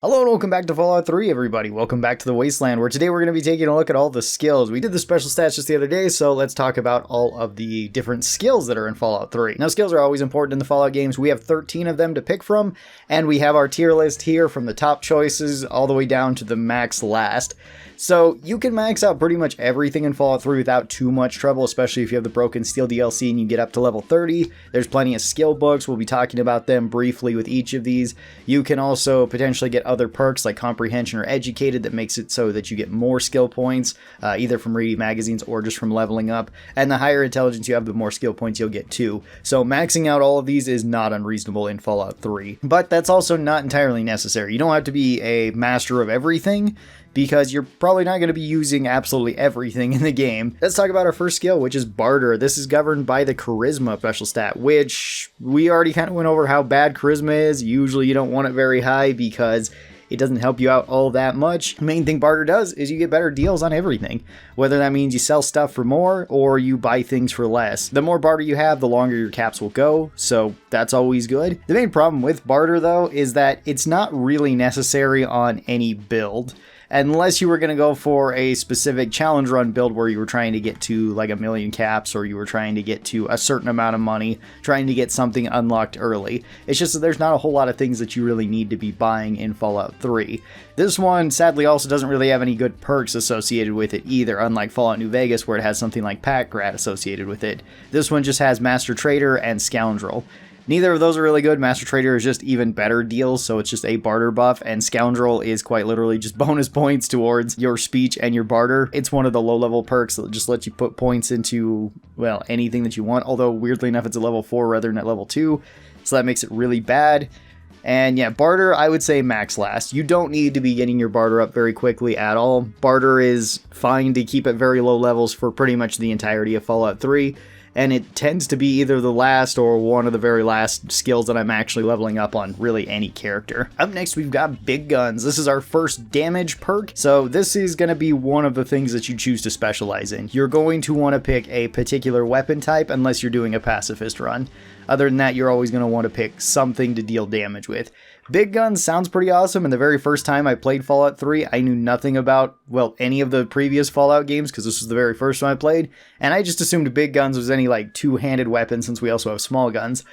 Hello and welcome back to Fallout 3, everybody. Welcome back to the Wasteland, where today we're going to be taking a look at all the skills. We did the special stats just the other day, so let's talk about all of the different skills that are in Fallout 3. Now, skills are always important in the Fallout games. We have 13 of them to pick from, and we have our tier list here from the top choices all the way down to the max last. So you can max out pretty much everything in Fallout 3 without too much trouble, especially if you have the Broken Steel DLC and you get up to level 30. There's plenty of skill books. We'll be talking about them briefly with each of these. You can also potentially get other perks like Comprehension or Educated that makes it so that you get more skill points, either from reading magazines or just from leveling up. And the higher intelligence you have, the more skill points you'll get too. So maxing out all of these is not unreasonable in Fallout 3. But that's also not entirely necessary. You don't have to be a master of everything, because you're probably not going to be using absolutely everything in the game. Let's talk about our first skill, which is Barter. This is governed by the Charisma special stat, which we already kind of went over how bad Charisma is. Usually you don't want it very high because it doesn't help you out all that much. The main thing Barter does is you get better deals on everything, whether that means you sell stuff for more or you buy things for less. The more Barter you have, the longer your caps will go, so that's always good. The main problem with Barter, though, is that it's not really necessary on any build, unless you were going to go for a specific challenge run build where you were trying to get to like 1,000,000 caps, or you were trying to get to a certain amount of money, trying to get something unlocked early. It's just that there's not a whole lot of things that you really need to be buying in Fallout 3. This one, sadly, also doesn't really have any good perks associated with it either, unlike Fallout New Vegas where it has something like Pack Rat associated with it. This one just has Master Trader and Scoundrel. Neither of those are really good. Master Trader is just even better deals, so it's just a barter buff, and Scoundrel is quite literally just bonus points towards your speech and your barter. It's one of the low-level perks that just lets you put points into, well, anything that you want, although weirdly enough it's a level 4 rather than at level 2, so that makes it really bad. And yeah, Barter, I would say max last. You don't need to be getting your Barter up very quickly at all. Barter is fine to keep at very low levels for pretty much the entirety of Fallout 3. And it tends to be either the last or one of the very last skills that I'm actually leveling up on really any character. Up next, we've got Big Guns. This is our first damage perk, so this is going to be one of the things that you choose to specialize in. You're going to want to pick a particular weapon type unless you're doing a pacifist run. Other than that, you're always going to want to pick something to deal damage with. Big Guns sounds pretty awesome, and the very first time I played Fallout 3, I knew nothing about, well, any of the previous Fallout games, because this was the very first one I played, and I just assumed Big Guns was any, like, two-handed weapon, since we also have small guns.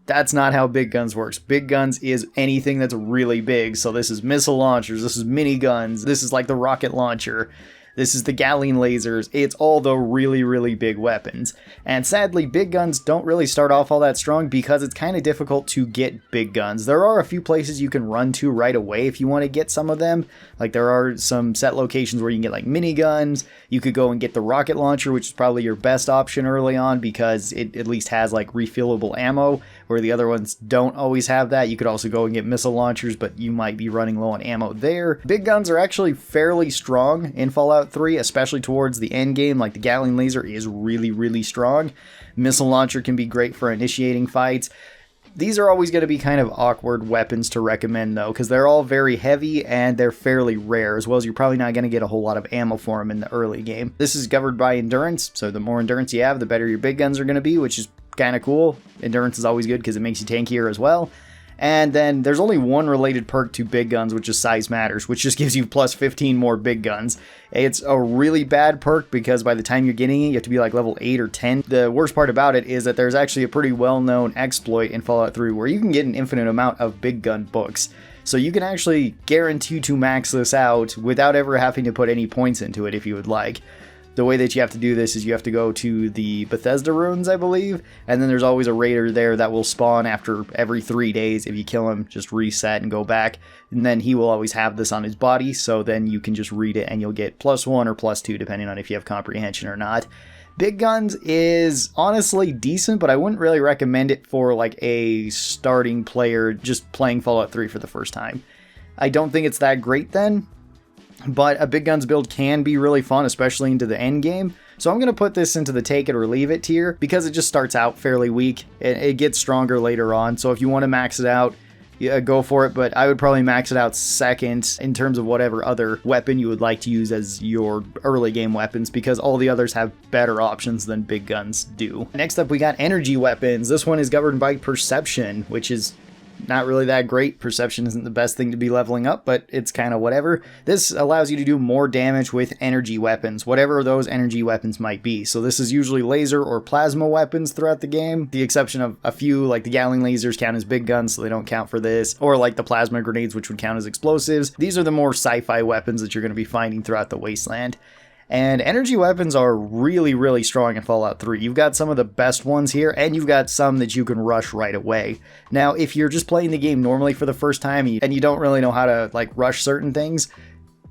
That's not how Big Guns works. Big Guns is anything that's really big, so this is missile launchers, this is miniguns, this is like the rocket launcher, this is the Gatling lasers. It's all the really, really big weapons. And sadly, big guns don't really start off all that strong because it's kind of difficult to get big guns. There are a few places you can run to right away if you want to get some of them. Like there are some set locations where you can get like miniguns. You could go and get the rocket launcher, which is probably your best option early on because it at least has like refillable ammo, where the other ones don't always have that. You could also go and get missile launchers, but you might be running low on ammo there. Big guns are actually fairly strong in Fallout 3, especially towards the end game. Like the Gatling laser is really, really strong. Missile launcher can be great for initiating fights. These are always going to be kind of awkward weapons to recommend though, because they're all very heavy and they're fairly rare, as well as you're probably not going to get a whole lot of ammo for them in the early game. This is governed by endurance, so the more endurance you have, the better your big guns are going to be, which is kind of cool. Endurance is always good because it makes you tankier as well. And then there's only one related perk to big guns, which is Size Matters, which just gives you plus 15 more big guns. It's a really bad perk because by the time you're getting it, you have to be like level 8 or 10. The worst part about it is that there's actually a pretty well-known exploit in Fallout 3 where you can get an infinite amount of big gun books. So you can actually guarantee to max this out without ever having to put any points into it if you would like. The way that you have to do this is you have to go to the Bethesda ruins, I believe, and then there's always a raider there that will spawn after every 3 days. If you kill him, just reset and go back, and then he will always have this on his body, so then you can just read it and you'll get +1 or +2 depending on if you have comprehension or not. Big Guns is honestly decent, but I wouldn't really recommend it for like a starting player just playing Fallout 3 for the first time. I don't think it's that great then. But a big guns build can be really fun, especially into the end game. So I'm going to put this into the take it or leave it tier because it just starts out fairly weak. It gets stronger later on. So if you want to max it out, yeah, go for it. But I would probably max it out second in terms of whatever other weapon you would like to use as your early game weapons, because all the others have better options than big guns do. Next up, we got energy weapons. This one is governed by perception, which is not really that great. Perception isn't the best thing to be leveling up, but it's kind of whatever. This allows you to do more damage with energy weapons, whatever those energy weapons might be. So this is usually laser or plasma weapons throughout the game, the exception of a few, like the Gatling lasers count as big guns, so they don't count for this, or like the plasma grenades, which would count as explosives. These are the more sci-fi weapons that you're going to be finding throughout the Wasteland. And energy weapons are really, really strong in Fallout 3. You've got some of the best ones here, and you've got some that you can rush right away. Now, if you're just playing the game normally for the first time, and you don't really know how to, like, rush certain things,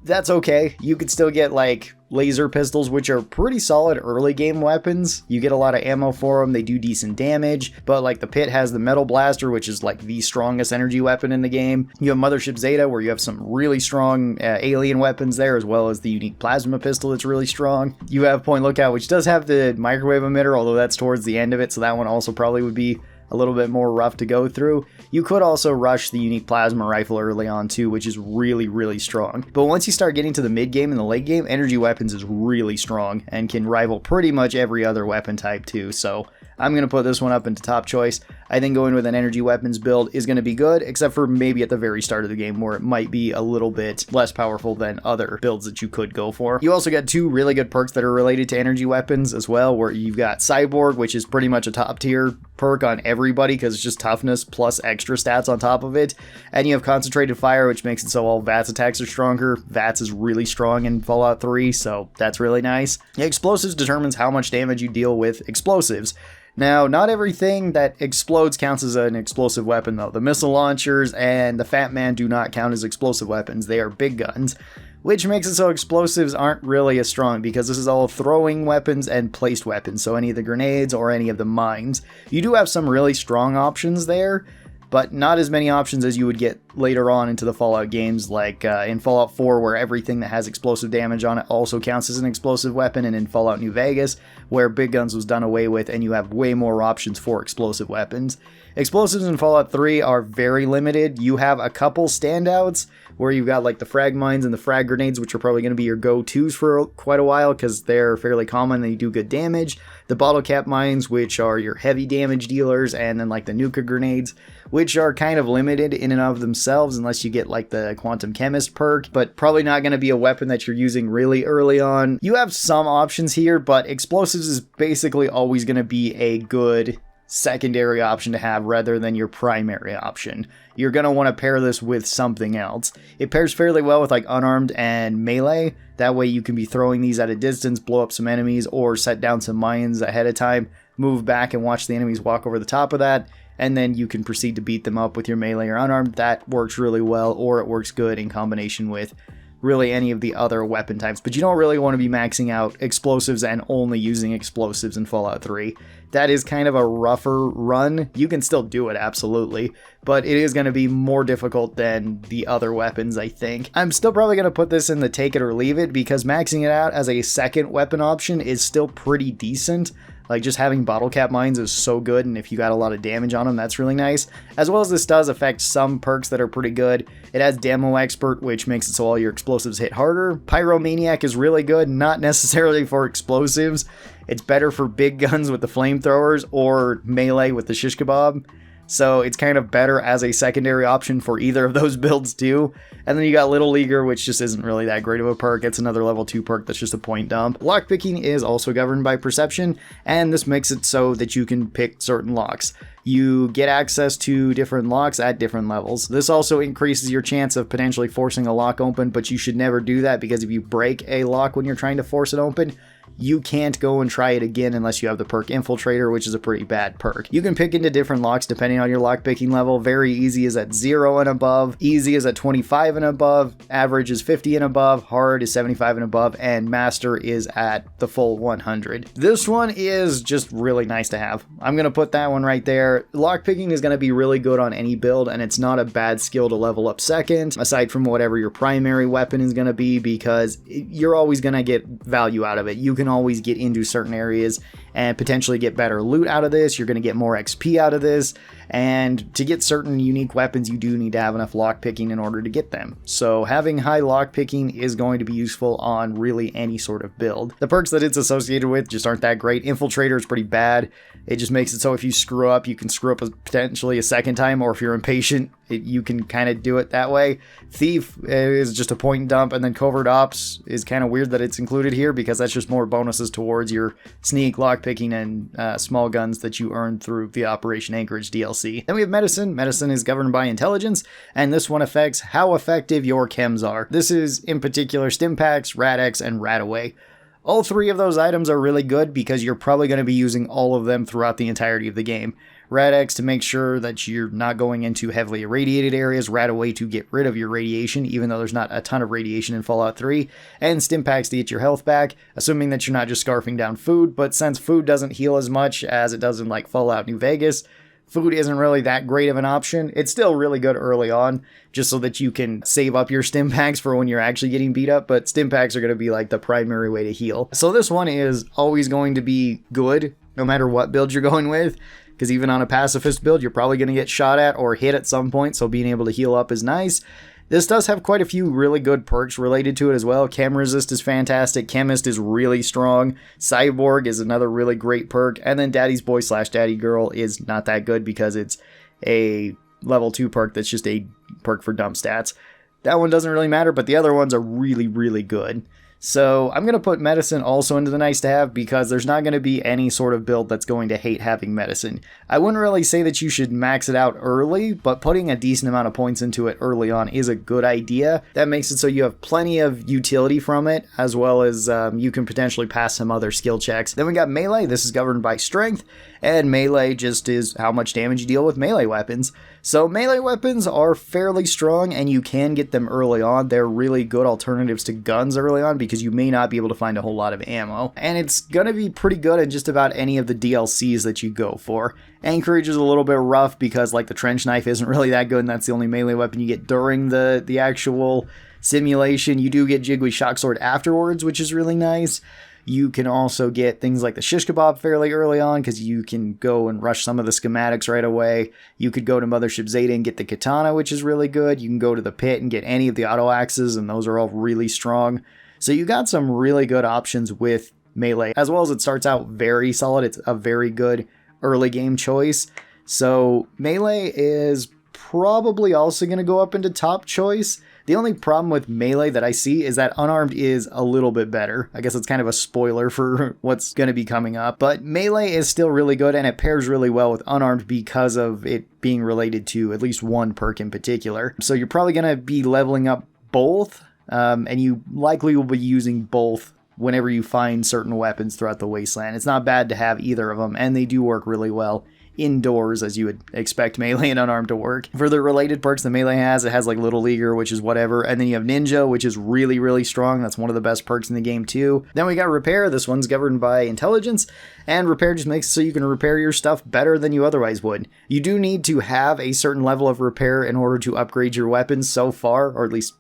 that's okay. You could still get, like, laser pistols, which are pretty solid early game weapons. You get a lot of ammo for them, they do decent damage, but like the Pit has the metal blaster, which is like the strongest energy weapon in the game. You have Mothership Zeta, where you have some really strong alien weapons there, as well as the unique plasma pistol that's really strong. You have Point Lookout, which does have the microwave emitter, although that's towards the end of it, so that one also probably would be a little bit more rough to go through. You could also rush the unique plasma rifle early on too, which is really, really strong. But once you start getting to the mid game and the late game, energy weapons is really strong and can rival pretty much every other weapon type too. So I'm going to put this one up into top choice. I think going with an energy weapons build is going to be good, except for maybe at the very start of the game where it might be a little bit less powerful than other builds that you could go for. You also got two really good perks that are related to energy weapons as well, where you've got Cyborg, which is pretty much a top tier perk on everybody because it's just toughness plus extra stats on top of it. And you have Concentrated Fire, which makes it so all VATS attacks are stronger. VATS is really strong in Fallout 3, so that's really nice. Explosives determines how much damage you deal with explosives. Now, not everything that explodes counts as an explosive weapon, though. The missile launchers and the Fat Man do not count as explosive weapons. They are big guns, which makes it so explosives aren't really as strong because this is all throwing weapons and placed weapons, so any of the grenades or any of the mines. You do have some really strong options there, but not as many options as you would get later on into the Fallout games, like in Fallout 4, where everything that has explosive damage on it also counts as an explosive weapon, and in Fallout New Vegas, where big guns was done away with and you have way more options for explosive weapons. Explosives in Fallout 3 are very limited. You have a couple standouts where you've got like the frag mines and the frag grenades, which are probably going to be your go-tos for quite a while because they're fairly common and they do good damage. The bottle cap mines, which are your heavy damage dealers, and then like the nuka grenades, which are kind of limited in and of themselves unless you get like the Quantum Chemist perk, but probably not going to be a weapon that you're using really early on. You have some options here, but explosives is basically always going to be a good secondary option to have rather than your primary option. You're going to want to pair this with something else. It pairs fairly well with like unarmed and melee. That way you can be throwing these at a distance, blow up some enemies, or set down some mines ahead of time, move back and watch the enemies walk over the top of that, and then you can proceed to beat them up with your melee or unarmed. That works really well, or it works good in combination with really any of the other weapon types, but you don't really want to be maxing out explosives and only using explosives in Fallout 3. That is kind of a rougher run. You can still do it, absolutely, but it is going to be more difficult than the other weapons, I think. I'm still probably going to put this in the take it or leave it, because maxing it out as a second weapon option is still pretty decent. Like, just having bottle cap mines is so good, and if you got a lot of damage on them, that's really nice. As well as this does affect some perks that are pretty good. It has Demo Expert, which makes it so all your explosives hit harder. Pyromaniac is really good, not necessarily for explosives. It's better for big guns with the flamethrowers or melee with the shish kebab. So it's kind of better as a secondary option for either of those builds too. And then you got Little Leaguer, which just isn't really that great of a perk. It's another level 2 perk that's just a point dump. Lockpicking is also governed by perception, and this makes it so that you can pick certain locks. You get access to different locks at different levels. This also increases your chance of potentially forcing a lock open, but you should never do that, because if you break a lock when you're trying to force it open, you can't go and try it again unless you have the perk Infiltrator, which is a pretty bad perk. You can pick into different locks depending on your lockpicking level. Very easy is at 0 and above, easy is at 25 and above, average is 50 and above, hard is 75 and above, and master is at the full 100. This one is just really nice to have. I'm going to put that one right there. Lockpicking is going to be really good on any build, and it's not a bad skill to level up second, aside from whatever your primary weapon is going to be, because you're always going to get value out of it. You can always get into certain areas and potentially get better loot out of this. You're going to get more XP out of this, and to get certain unique weapons, you do need to have enough lockpicking in order to get them. So having high lockpicking is going to be useful on really any sort of build. The perks that it's associated with just aren't that great. Infiltrator is pretty bad. It just makes it so if you screw up, you can screw up potentially a second time, or if you're impatient, you can kind of do it that way. Thief is just a point and dump, and then Covert Ops is kind of weird that it's included here because that's just more bonuses towards your sneak, lockpicking, and small guns that you earn through the Operation Anchorage DLC. Then we have Medicine. Medicine is governed by intelligence, and this one affects how effective your chems are. This is in particular Stimpaks, Rad-X, and Radaway. All three of those items are really good because you're probably going to be using all of them throughout the entirety of the game. Rad-X to make sure that you're not going into heavily irradiated areas, Radaway to get rid of your radiation, even though there's not a ton of radiation in Fallout 3, and Stimpaks to get your health back, assuming that you're not just scarfing down food, but since food doesn't heal as much as it does in like Fallout New Vegas, food isn't really that great of an option. It's still really good early on, just so that you can save up your Stimpaks for when you're actually getting beat up, but Stimpaks are going to be like the primary way to heal. So this one is always going to be good, no matter what build you're going with, because even on a pacifist build, you're probably going to get shot at or hit at some point, so being able to heal up is nice. This does have quite a few really good perks related to it as well. Chem Resist is fantastic. Chemist is really strong. Cyborg is another really great perk. And then Daddy's Boy / Daddy Girl is not that good because it's a level 2 perk that's just a perk for dump stats. That one doesn't really matter, but the other ones are really, really good. So I'm going to put Medicine also into the nice to have because there's not going to be any sort of build that's going to hate having Medicine. I wouldn't really say that you should max it out early, but putting a decent amount of points into it early on is a good idea. That makes it so you have plenty of utility from it, as well as you can potentially pass some other skill checks. Then we got Melee. This is governed by strength, and Melee just is how much damage you deal with melee weapons. So melee weapons are fairly strong, and you can get them early on. They're really good alternatives to guns early on because you may not be able to find a whole lot of ammo. And it's going to be pretty good in just about any of the DLCs that you go for. Anchorage is a little bit rough because like the trench knife isn't really that good, and that's the only melee weapon you get during the actual simulation. You do get Jiggly Shock Sword afterwards, which is really nice. You can also get things like the Shish Kebab fairly early on because you can go and rush some of the schematics right away. You could go to Mothership Zeta and get the Katana, which is really good. You can go to the Pit and get any of the auto axes, and those are all really strong. So you got some really good options with Melee, as well as it starts out very solid. It's a very good early game choice. So Melee is probably also going to go up into top choice. The only problem with Melee that I see is that Unarmed is a little bit better. I guess it's kind of a spoiler for what's going to be coming up. But Melee is still really good, and it pairs really well with Unarmed because of it being related to at least one perk in particular. So you're probably going to be leveling up both, and you likely will be using both whenever you find certain weapons throughout the Wasteland. It's not bad to have either of them, and they do work really well indoors, as you would expect Melee and Unarmed to work. For the related perks that Melee has, it has like Little Leaguer, which is whatever, and then you have Ninja, which is really, really strong. That's one of the best perks in the game too. Then we got Repair. This one's governed by intelligence, and Repair just makes it so you can repair your stuff better than you otherwise would. You do need to have a certain level of repair in order to upgrade your weapons so far, or at least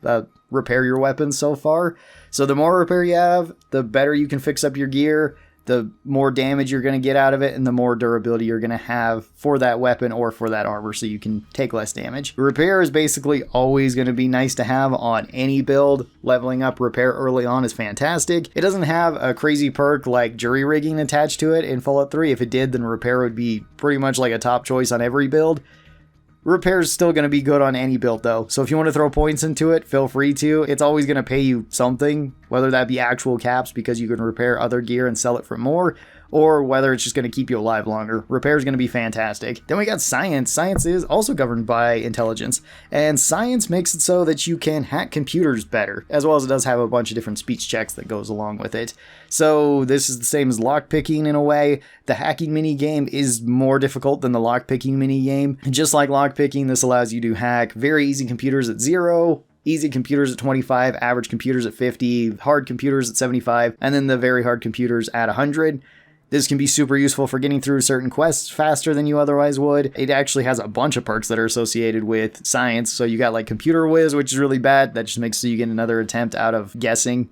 repair your weapons so far. So the more repair you have, the better you can fix up your gear, the more damage you're going to get out of it, and the more durability you're going to have for that weapon or for that armor, so you can take less damage. Repair is basically always going to be nice to have on any build. Leveling up Repair early on is fantastic. It doesn't have a crazy perk like Jury Rigging attached to it in Fallout 3. If it did, then Repair would be pretty much like a top choice on every build. Repair is still going to be good on any build though, so if you want to throw points into it, feel free to. It's always going to pay you something, whether that be actual caps because you can repair other gear and sell it for more, or whether it's just going to keep you alive longer. Repair is going to be fantastic. Then we got Science. Science is also governed by intelligence, and Science makes it so that you can hack computers better, as well as it does have a bunch of different speech checks that goes along with it. So this is the same as lockpicking in a way. The hacking minigame is more difficult than the lockpicking minigame. Just like lockpicking, this allows you to hack very easy computers at 0, easy computers at 25, average computers at 50, hard computers at 75, and then the very hard computers at 100. This can be super useful for getting through certain quests faster than you otherwise would. It actually has a bunch of perks that are associated with Science. So you got like Computer Whiz, which is really bad. That just makes so you get another attempt out of guessing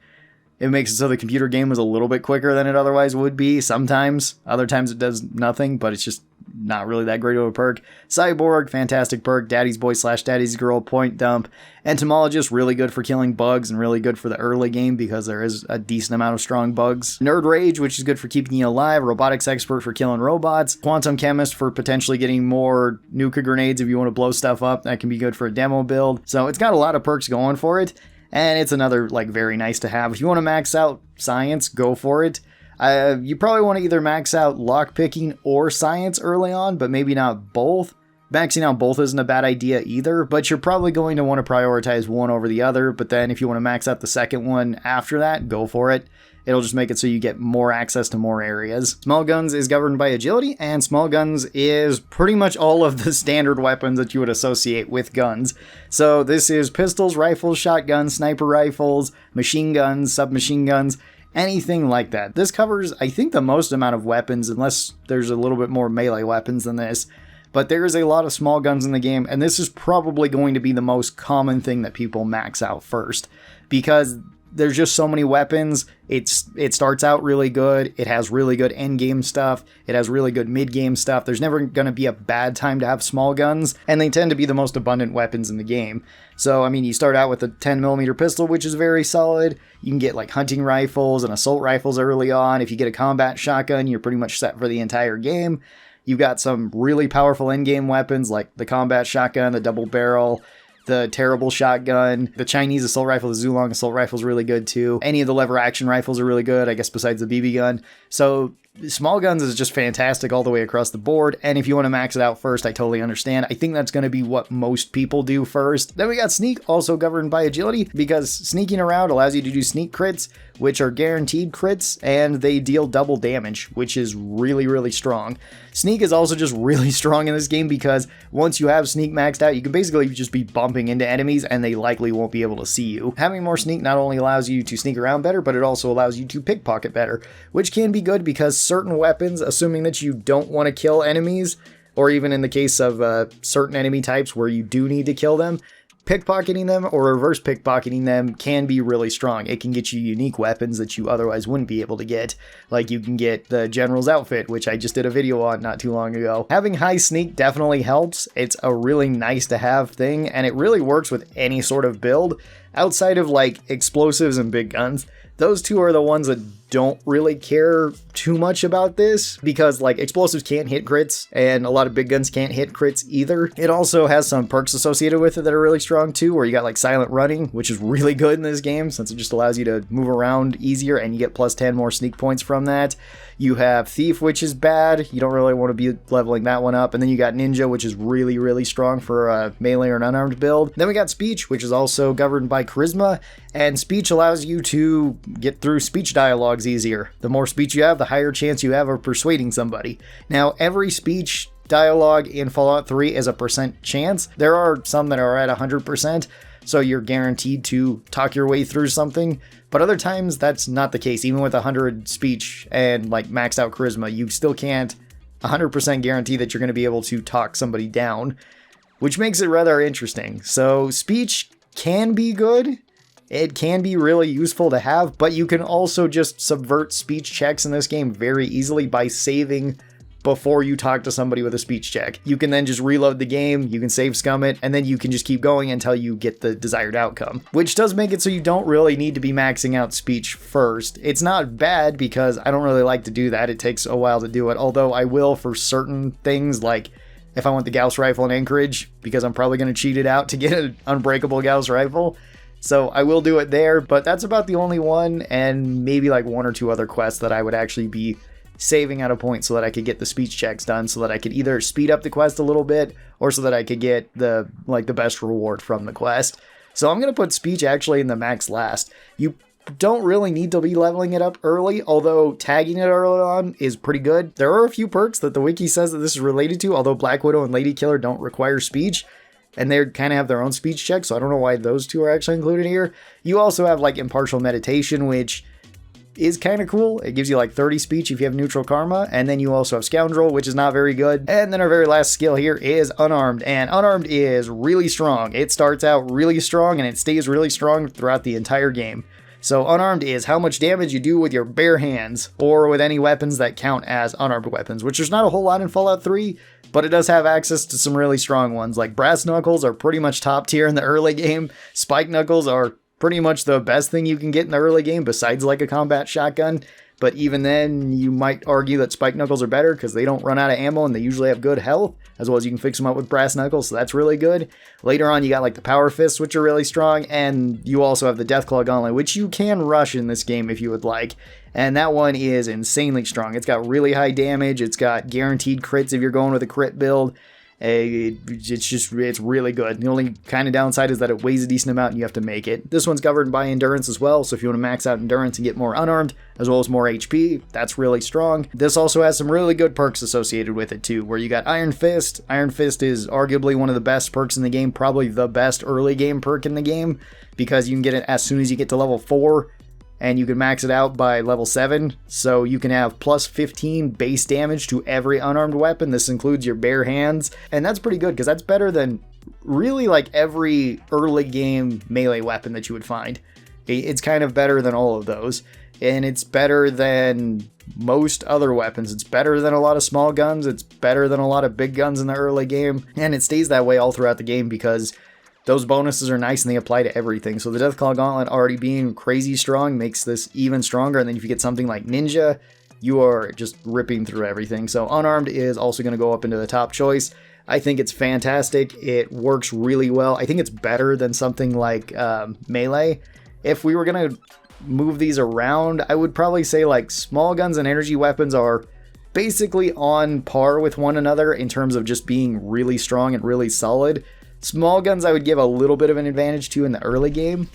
It makes it so the computer game is a little bit quicker than it otherwise would be sometimes. Other times it does nothing, but it's just not really that great of a perk. Cyborg, fantastic perk. Daddy's Boy / Daddy's Girl, Point Dump. Entomologist, really good for killing bugs and really good for the early game because there is a decent amount of strong bugs. Nerd Rage, which is good for keeping you alive. Robotics Expert for killing robots. Quantum Chemist for potentially getting more nuka grenades if you want to blow stuff up. That can be good for a demo build. So it's got a lot of perks going for it. And it's another, like, very nice to have. If you want to max out science, go for it. You probably want to either max out lockpicking or science early on, but maybe not both. Maxing out both isn't a bad idea either, but you're probably going to want to prioritize one over the other. But then if you want to max out the second one after that, go for it. It'll just make it so you get more access to more areas. Small guns is governed by agility, and small guns is pretty much all of the standard weapons that you would associate with guns. So this is pistols, rifles, shotguns, sniper rifles, machine guns, submachine guns, anything like that. This covers, I think, the most amount of weapons, unless there's a little bit more melee weapons than this. But there is a lot of small guns in the game, and this is probably going to be the most common thing that people max out first, because there's just so many weapons. It starts out really good. It has really good end game stuff. It has really good mid game stuff. There's never going to be a bad time to have small guns, and they tend to be the most abundant weapons in the game. So, I mean, you start out with a 10mm pistol, which is very solid. You can get like hunting rifles and assault rifles early on. If you get a combat shotgun, you're pretty much set for the entire game. You've got some really powerful end game weapons like the combat shotgun, the double barrel, the terrible shotgun, the Chinese assault rifle, the Zulong assault rifle is really good too. Any of the lever action rifles are really good, I guess, besides the BB gun. So small guns is just fantastic all the way across the board. And if you want to max it out first, I totally understand. I think that's going to be what most people do first. Then we got sneak, also governed by agility, because sneaking around allows you to do sneak crits, which are guaranteed crits, and they deal double damage, which is really, really strong. Sneak is also just really strong in this game because once you have sneak maxed out, you can basically just be bumping into enemies and they likely won't be able to see you. Having more sneak not only allows you to sneak around better, but it also allows you to pickpocket better, which can be good because certain weapons, assuming that you don't want to kill enemies, or even in the case of certain enemy types where you do need to kill them, pickpocketing them or reverse pickpocketing them can be really strong. It can get you unique weapons that you otherwise wouldn't be able to get. Like you can get the General's outfit, which I just did a video on not too long ago. Having high sneak definitely helps. It's a really nice to have thing, and it really works with any sort of build outside of like explosives and big guns. Those two are the ones that don't really care too much about this because like explosives can't hit crits and a lot of big guns can't hit crits either. It also has some perks associated with it that are really strong too, where you got like silent running, which is really good in this game since it just allows you to move around easier and you get plus 10 more sneak points from that. You have thief, which is bad. You don't really want to be leveling that one up. And then you got ninja, which is really, really strong for a melee or an unarmed build. Then we got speech, which is also governed by charisma. And speech allows you to get through speech dialogues easier. The more speech you have, the higher chance you have of persuading somebody. Now, every speech dialogue in Fallout 3 is a % chance. There are some that are at 100%, so you're guaranteed to talk your way through something. But other times, that's not the case. Even with 100 speech and like maxed out charisma, you still can't 100% guarantee that you're going to be able to talk somebody down, which makes it rather interesting. So speech can be good. It can be really useful to have, but you can also just subvert speech checks in this game very easily by saving before you talk to somebody with a speech check. You can then just reload the game, you can save scum it, and then you can just keep going until you get the desired outcome, which does make it so you don't really need to be maxing out speech first. It's not bad because I don't really like to do that. It takes a while to do it, although I will for certain things, like if I want the Gauss rifle in Anchorage, because I'm probably going to cheat it out to get an unbreakable Gauss rifle. So I will do it there, but that's about the only one, and maybe like one or two other quests that I would actually be saving at a point so that I could get the speech checks done, so that I could either speed up the quest a little bit, or so that I could get the best reward from the quest. So I'm going to put speech actually in the max last. You don't really need to be leveling it up early, although tagging it early on is pretty good. There are a few perks that the wiki says that this is related to, although Black Widow and Lady Killer don't require speech. And they kind of have their own speech check, so I don't know why those two are actually included here. You also have like impartial meditation, which is kind of cool. It gives you like 30 speech if you have neutral karma. And then you also have scoundrel, which is not very good. And then our very last skill here is unarmed. And unarmed is really strong. It starts out really strong and it stays really strong throughout the entire game. So unarmed is how much damage you do with your bare hands or with any weapons that count as unarmed weapons, which there's not a whole lot in Fallout 3, but it does have access to some really strong ones. Like brass knuckles are pretty much top tier in the early game. Spike knuckles are pretty much the best thing you can get in the early game besides like a combat shotgun. But even then, you might argue that spike knuckles are better because they don't run out of ammo and they usually have good health, as well as you can fix them up with brass knuckles, so that's really good. Later on, you got like the power fists, which are really strong, and you also have the Deathclaw Gauntlet, which you can rush in this game if you would like. And that one is insanely strong. It's got really high damage, it's got guaranteed crits if you're going with a crit build. It's really good. The only kind of downside is that it weighs a decent amount and you have to make it. This one's governed by endurance as well, so if you want to max out endurance and get more unarmed, as well as more HP, that's really strong. This also has some really good perks associated with it too, where you got Iron Fist. Iron Fist is arguably one of the best perks in the game, probably the best early game perk in the game, because you can get it as soon as you get to level 4, and you can max it out by level 7, so you can have plus 15 base damage to every unarmed weapon. This includes your bare hands, and that's pretty good because that's better than really like every early game melee weapon that you would find. It's kind of better than all of those, and it's better than most other weapons. It's better than a lot of small guns, it's better than a lot of big guns in the early game, and it stays that way all throughout the game because those bonuses are nice and they apply to everything. So the Deathclaw Gauntlet already being crazy strong makes this even stronger. And then if you get something like Ninja, you are just ripping through everything. So Unarmed is also going to go up into the top choice. I think it's fantastic. It works really well. I think it's better than something like Melee. If we were going to move these around, I would probably say like small guns and energy weapons are basically on par with one another in terms of just being really strong and really solid. Small guns I would give a little bit of an advantage to in the early game,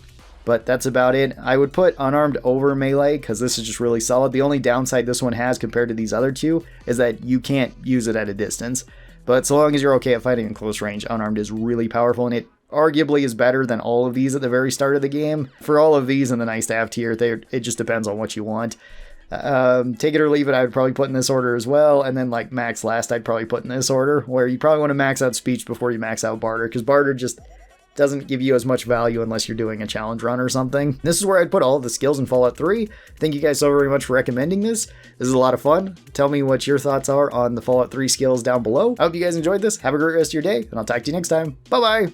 but that's about it. I would put unarmed over melee because this is just really solid. The only downside this one has compared to these other two is that you can't use it at a distance. But so long as you're okay at fighting in close range, unarmed is really powerful, and it arguably is better than all of these at the very start of the game. For all of these in the nice to have tier, it just depends on what you want. Take it or leave it, I would probably put in this order as well, and then like max last I'd probably put in this order, where you probably want to max out speech before you max out barter, because barter just doesn't give you as much value unless you're doing a challenge run or something. This is where I'd put all of the skills in Fallout 3. Thank you guys so very much for recommending this. This is a lot of fun. Tell me what your thoughts are on the Fallout 3 skills down below. I hope you guys enjoyed this. Have a great rest of your day, and I'll talk to you next time. Bye bye!